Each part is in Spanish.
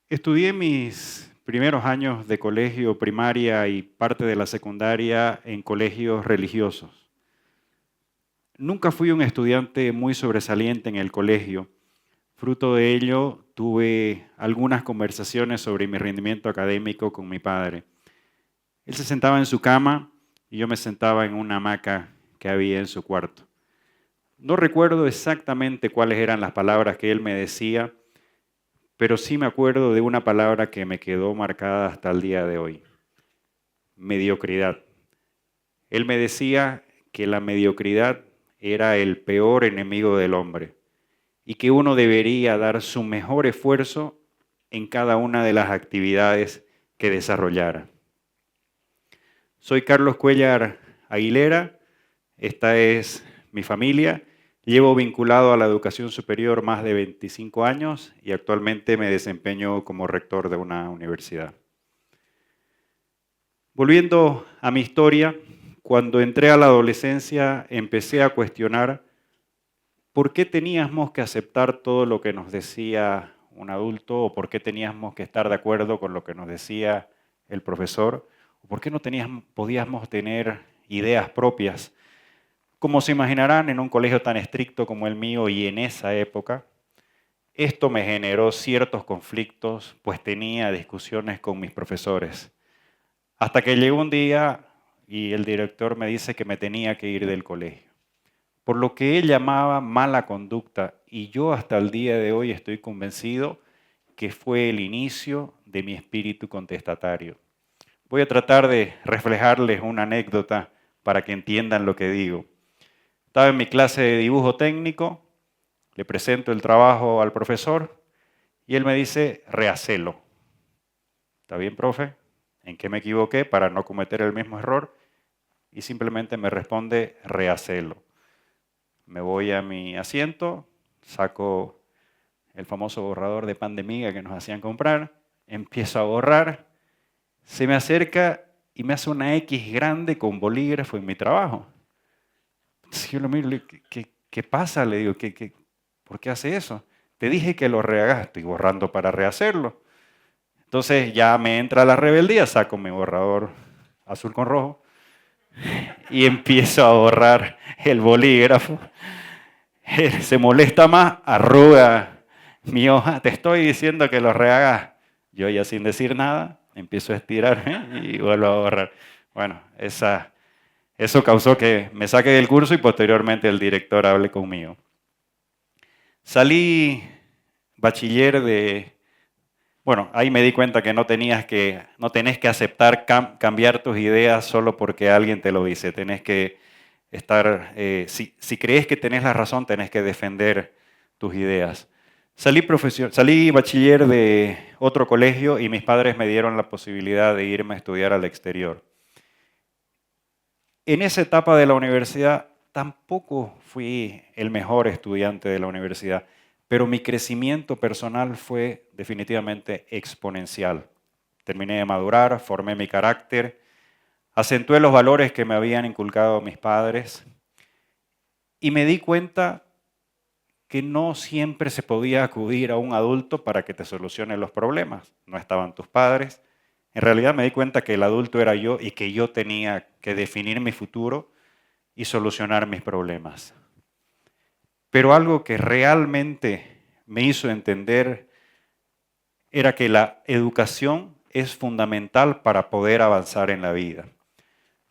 Estudié mis primeros años de colegio, primaria y parte de la secundaria en colegios religiosos. Nunca fui un estudiante muy sobresaliente en el colegio. Fruto de ello, tuve algunas conversaciones sobre mi rendimiento académico con mi padre. Él se sentaba en su cama y yo me sentaba en una hamaca que había en su cuarto. No recuerdo exactamente cuáles eran las palabras que él me decía, pero sí me acuerdo de una palabra que me quedó marcada hasta el día de hoy: mediocridad. Él me decía que la mediocridad era el peor enemigo del hombre y que uno debería dar su mejor esfuerzo en cada una de las actividades que desarrollara. Soy Carlos Cuellar Aguilera, esta es mi familia. Llevo vinculado a la educación superior más de 25 años y actualmente me desempeño como rector de una universidad. Volviendo a mi historia, cuando entré a la adolescencia empecé a cuestionar por qué teníamos que aceptar todo lo que nos decía un adulto o por qué teníamos que estar de acuerdo con lo que nos decía el profesor o por qué no podíamos tener ideas propias. Como se imaginarán, en un colegio tan estricto como el mío y en esa época, esto me generó ciertos conflictos, pues tenía discusiones con mis profesores. Hasta que llegó un día y el director me dice que me tenía que ir del colegio, por lo que él llamaba mala conducta, y yo hasta el día de hoy estoy convencido que fue el inicio de mi espíritu contestatario. Voy a tratar de reflejarles una anécdota para que entiendan lo que digo. Estaba en mi clase de dibujo técnico, le presento el trabajo al profesor y él me dice: rehacelo. ¿Está bien, profe? ¿En qué me equivoqué para no cometer el mismo error? Y simplemente me responde: rehacelo. Me voy a mi asiento, saco el famoso borrador de pan de miga que nos hacían comprar, empiezo a borrar, se me acerca y me hace una X grande con bolígrafo en mi trabajo. Entonces yo lo miro y le digo: ¿Qué pasa? Le digo: ¿por qué hace eso? Te dije que lo rehagas, estoy borrando para rehacerlo. Entonces ya me entra la rebeldía, saco mi borrador azul con rojo y empiezo a borrar el bolígrafo. Él se molesta más, arruga mi hoja: te estoy diciendo que lo rehagas. Yo ya sin decir nada, empiezo a estirarme y vuelvo a borrar. Bueno, eso causó que me saque del curso y posteriormente el director hable conmigo. Salí bachiller bueno, ahí me di cuenta que no tenés que aceptar cambiar tus ideas solo porque alguien te lo dice. Tenés que si crees que tenés la razón, tenés que defender tus ideas. Salí bachiller de otro colegio y mis padres me dieron la posibilidad de irme a estudiar al exterior. En esa etapa de la universidad tampoco fui el mejor estudiante de la universidad, pero mi crecimiento personal fue definitivamente exponencial. Terminé de madurar, formé mi carácter, acentué los valores que me habían inculcado mis padres y me di cuenta que no siempre se podía acudir a un adulto para que te solucione los problemas. No estaban tus padres. En realidad me di cuenta que el adulto era yo y que yo tenía que definir mi futuro y solucionar mis problemas. Pero algo que realmente me hizo entender era que la educación es fundamental para poder avanzar en la vida.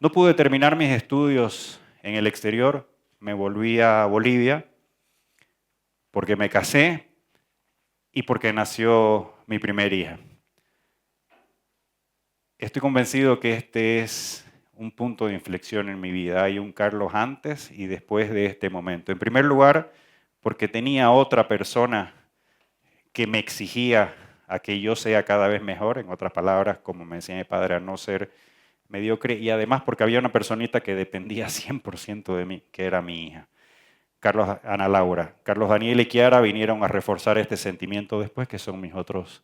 No pude terminar mis estudios en el exterior, me volví a Bolivia porque me casé y porque nació mi primera hija. Estoy convencido que este es un punto de inflexión en mi vida. Hay un Carlos antes y después de este momento. En primer lugar, porque tenía otra persona que me exigía a que yo sea cada vez mejor, en otras palabras, como me decía mi padre, a no ser mediocre, y además porque había una personita que dependía 100% de mí, que era mi hija, Ana Laura. Carlos Daniel y Kiara vinieron a reforzar este sentimiento después, que son mis otros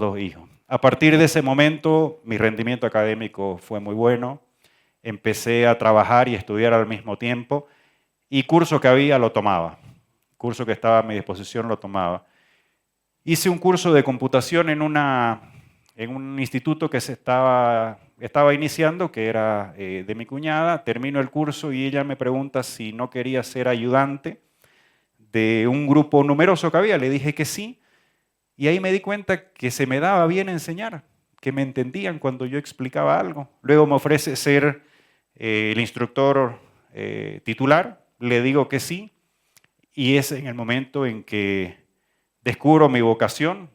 dos hijos. A partir de ese momento, mi rendimiento académico fue muy bueno, empecé a trabajar y estudiar al mismo tiempo, y curso que había lo tomaba, curso que estaba a mi disposición lo tomaba. Hice un curso de computación en un instituto que se estaba iniciando, que era de mi cuñada. Termino el curso y ella me pregunta si no quería ser ayudante de un grupo numeroso que había. Le dije que sí, y ahí me di cuenta que se me daba bien enseñar, que me entendían cuando yo explicaba algo. Luego me ofrece ser el instructor titular, le digo que sí, y es en el momento en que descubro mi vocación,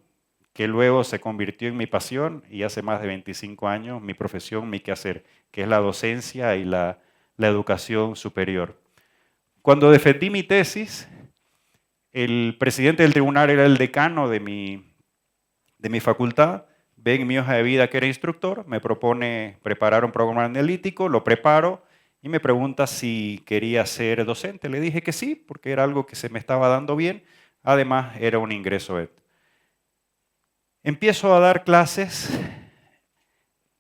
que luego se convirtió en mi pasión, y hace más de 25 años mi profesión, mi quehacer, que es la docencia y la educación superior. Cuando defendí mi tesis, el presidente del tribunal era el decano de mi facultad, ve en mi hoja de vida que era instructor, me propone preparar un programa analítico, lo preparo y me pregunta si quería ser docente. Le dije que sí, porque era algo que se me estaba dando bien, además era un ingreso extra. Empiezo a dar clases.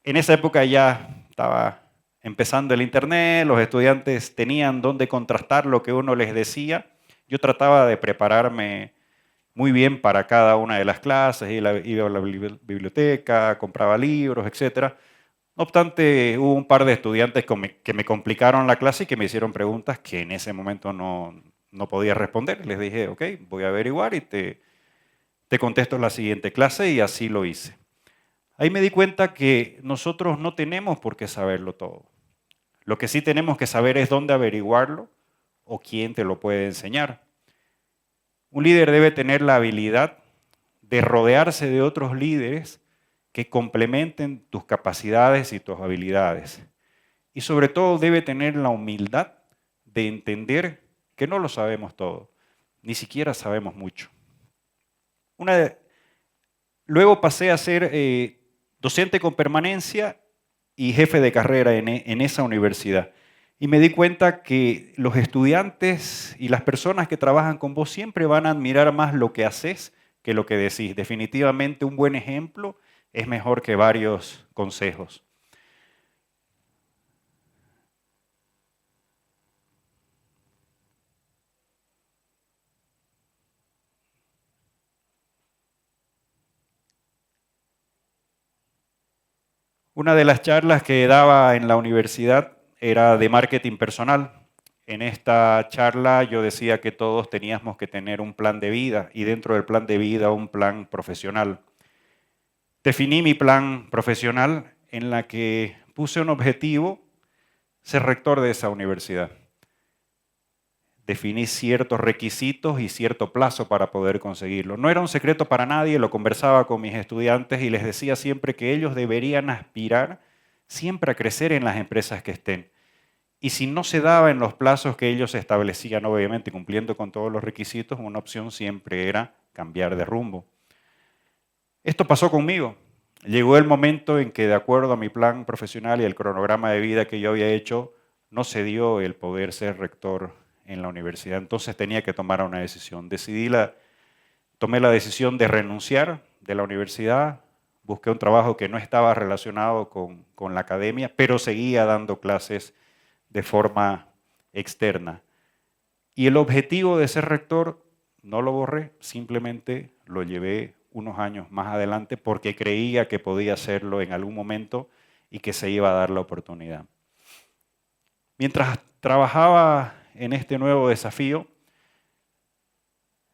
En esa época ya estaba empezando el internet, los estudiantes tenían dónde contrastar lo que uno les decía. Yo trataba de prepararme muy bien para cada una de las clases, iba a la biblioteca, compraba libros, etc. No obstante, hubo un par de estudiantes que me complicaron la clase y que me hicieron preguntas que en ese momento no podía responder. Les dije, ok, voy a averiguar y te contesto en la siguiente clase, y así lo hice. Ahí me di cuenta que nosotros no tenemos por qué saberlo todo. Lo que sí tenemos que saber es dónde averiguarlo o quién te lo puede enseñar. Un líder debe tener la habilidad de rodearse de otros líderes que complementen tus capacidades y tus habilidades. Y sobre todo debe tener la humildad de entender que no lo sabemos todo, ni siquiera sabemos mucho. Luego pasé a ser docente con permanencia y jefe de carrera en esa universidad. Y me di cuenta que los estudiantes y las personas que trabajan con vos siempre van a admirar más lo que haces que lo que decís. Definitivamente un buen ejemplo es mejor que varios consejos. Una de las charlas que daba en la universidad era de marketing personal. En esta charla yo decía que todos teníamos que tener un plan de vida, y dentro del plan de vida un plan profesional. Definí mi plan profesional en la que puse un objetivo: ser rector de esa universidad. Definí ciertos requisitos y cierto plazo para poder conseguirlo. No era un secreto para nadie, lo conversaba con mis estudiantes y les decía siempre que ellos deberían aspirar siempre a crecer en las empresas que estén. Y si no se daba en los plazos que ellos establecían, obviamente cumpliendo con todos los requisitos, una opción siempre era cambiar de rumbo. Esto pasó conmigo. Llegó el momento en que, de acuerdo a mi plan profesional y el cronograma de vida que yo había hecho, no se dio el poder ser rector en la universidad. Entonces tenía que tomar una decisión. Tomé la decisión de renunciar de la universidad. Busqué un trabajo que no estaba relacionado con la academia, pero seguía dando clases de forma externa. Y el objetivo de ser rector no lo borré, simplemente lo llevé unos años más adelante porque creía que podía hacerlo en algún momento y que se iba a dar la oportunidad. Mientras trabajaba en este nuevo desafío,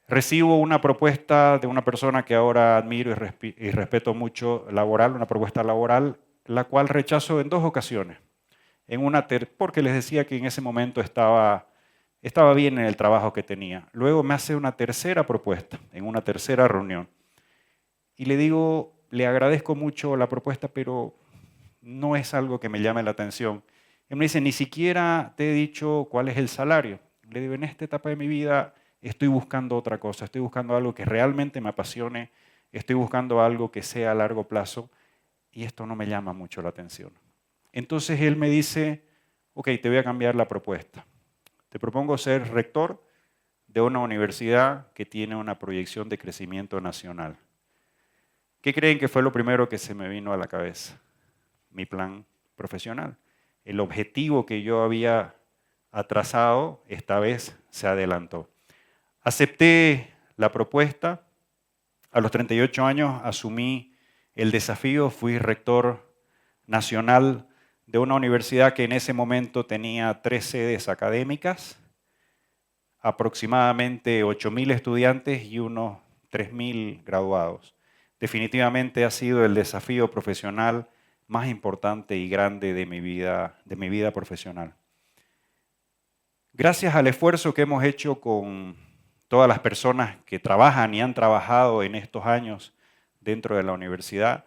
recibo una propuesta de una persona que ahora admiro y respeto mucho laboral, una propuesta laboral, la cual rechazo en 2 ocasiones. Porque les decía que en ese momento estaba bien en el trabajo que tenía. Luego me hace una tercera propuesta, en una tercera reunión. Y le digo, le agradezco mucho la propuesta, pero no es algo que me llame la atención. Y me dice, ni siquiera te he dicho cuál es el salario. Le digo, en esta etapa de mi vida estoy buscando otra cosa, estoy buscando algo que realmente me apasione, estoy buscando algo que sea a largo plazo, y esto no me llama mucho la atención. Entonces él me dice, ok, te voy a cambiar la propuesta. Te propongo ser rector de una universidad que tiene una proyección de crecimiento nacional. ¿Qué creen que fue lo primero que se me vino a la cabeza? Mi plan profesional. El objetivo que yo había trazado, esta vez se adelantó. Acepté la propuesta A los 38 años asumí el desafío, fui rector nacional de una universidad que en ese momento tenía 3 sedes académicas, aproximadamente 8.000 estudiantes y unos 3.000 graduados. Definitivamente ha sido el desafío profesional más importante y grande de mi vida profesional. Gracias al esfuerzo que hemos hecho con todas las personas que trabajan y han trabajado en estos años dentro de la universidad,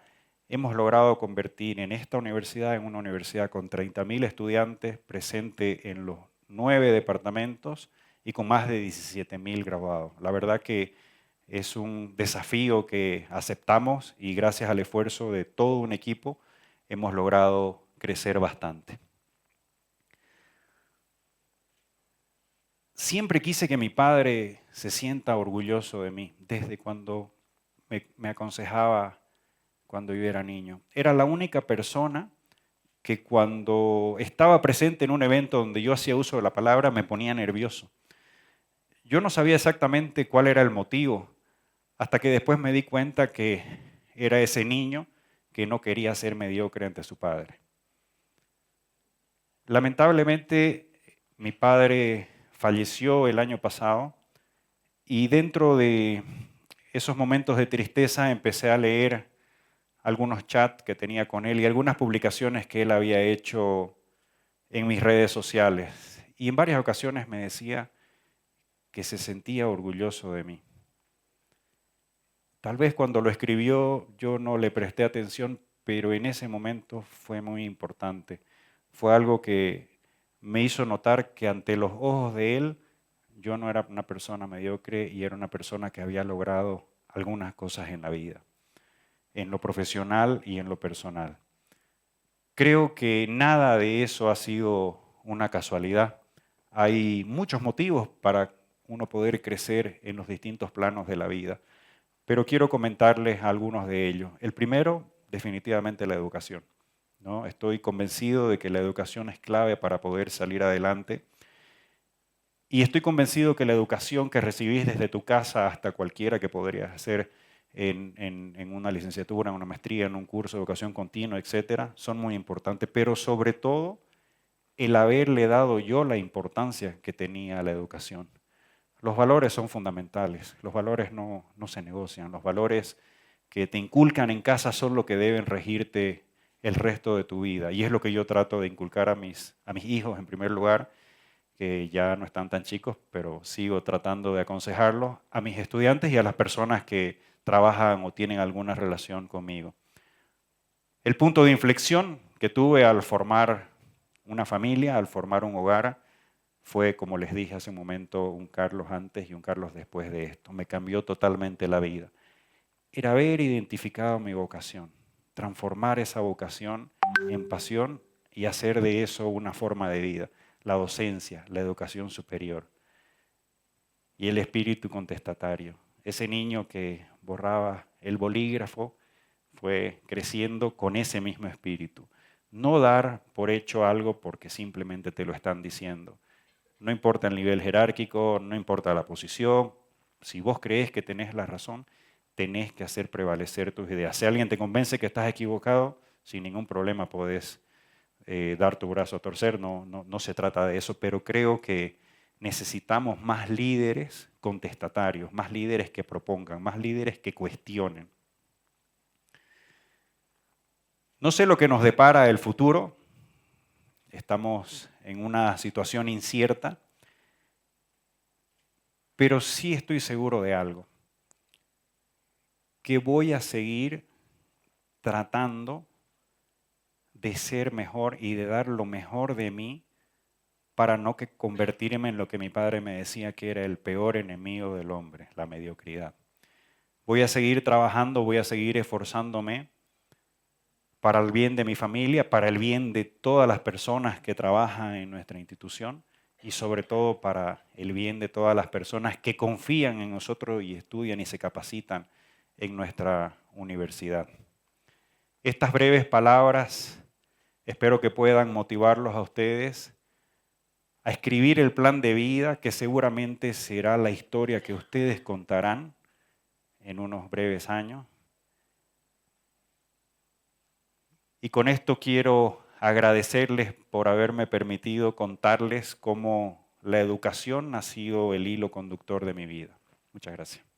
hemos logrado convertir en esta universidad en una universidad con 30.000 estudiantes, presente en los 9 departamentos y con más de 17.000 graduados. La verdad que es un desafío que aceptamos y gracias al esfuerzo de todo un equipo hemos logrado crecer bastante. Siempre quise que mi padre se sienta orgulloso de mí, desde cuando me aconsejaba cuando yo era niño. Era la única persona que cuando estaba presente en un evento donde yo hacía uso de la palabra me ponía nervioso. Yo no sabía exactamente cuál era el motivo, hasta que después me di cuenta que era ese niño que no quería ser mediocre ante su padre. Lamentablemente, mi padre falleció el año pasado y dentro de esos momentos de tristeza empecé a leer algunos chats que tenía con él y algunas publicaciones que él había hecho en mis redes sociales. Y en varias ocasiones me decía que se sentía orgulloso de mí. Tal vez cuando lo escribió yo no le presté atención, pero en ese momento fue muy importante. Fue algo que me hizo notar que ante los ojos de él yo no era una persona mediocre y era una persona que había logrado algunas cosas en la vida, en lo profesional y en lo personal. Creo que nada de eso ha sido una casualidad. Hay muchos motivos para uno poder crecer en los distintos planos de la vida, pero quiero comentarles algunos de ellos. El primero, definitivamente la educación, ¿no? Estoy convencido de que la educación es clave para poder salir adelante. Y estoy convencido que la educación que recibís desde tu casa hasta cualquiera que podrías hacer en una licenciatura, en una maestría, en un curso de educación continua, etcétera, son muy importantes. Pero sobre todo, el haberle dado yo la importancia que tenía la educación. Los valores son fundamentales, los valores no se negocian, los valores que te inculcan en casa son lo que deben regirte el resto de tu vida. Y es lo que yo trato de inculcar a mis hijos en primer lugar, que ya no están tan chicos, pero sigo tratando de aconsejarlos, a mis estudiantes y a las personas que trabajan o tienen alguna relación conmigo. El punto de inflexión que tuve al formar una familia, al formar un hogar, fue, como les dije hace un momento, un Carlos antes y un Carlos después de esto. Me cambió totalmente la vida. Era haber identificado mi vocación, transformar esa vocación en pasión y hacer de eso una forma de vida. La docencia, la educación superior y el espíritu contestatario. Ese niño que borraba el bolígrafo fue creciendo con ese mismo espíritu. No dar por hecho algo porque simplemente te lo están diciendo. No importa el nivel jerárquico, no importa la posición. Si vos crees que tenés la razón, tenés que hacer prevalecer tus ideas. Si alguien te convence que estás equivocado, sin ningún problema podés dar tu brazo a torcer, no se trata de eso, pero creo que necesitamos más líderes contestatarios, más líderes que propongan, más líderes que cuestionen. No sé lo que nos depara el futuro, estamos en una situación incierta, pero sí estoy seguro de algo, que voy a seguir tratando de ser mejor y de dar lo mejor de mí para no convertirme en lo que mi padre me decía que era el peor enemigo del hombre, la mediocridad. Voy a seguir trabajando, voy a seguir esforzándome para el bien de mi familia, para el bien de todas las personas que trabajan en nuestra institución y sobre todo para el bien de todas las personas que confían en nosotros y estudian y se capacitan en nuestra universidad. Estas breves palabras espero que puedan motivarlos a ustedes a escribir el plan de vida que seguramente será la historia que ustedes contarán en unos breves años. Y con esto quiero agradecerles por haberme permitido contarles cómo la educación ha sido el hilo conductor de mi vida. Muchas gracias.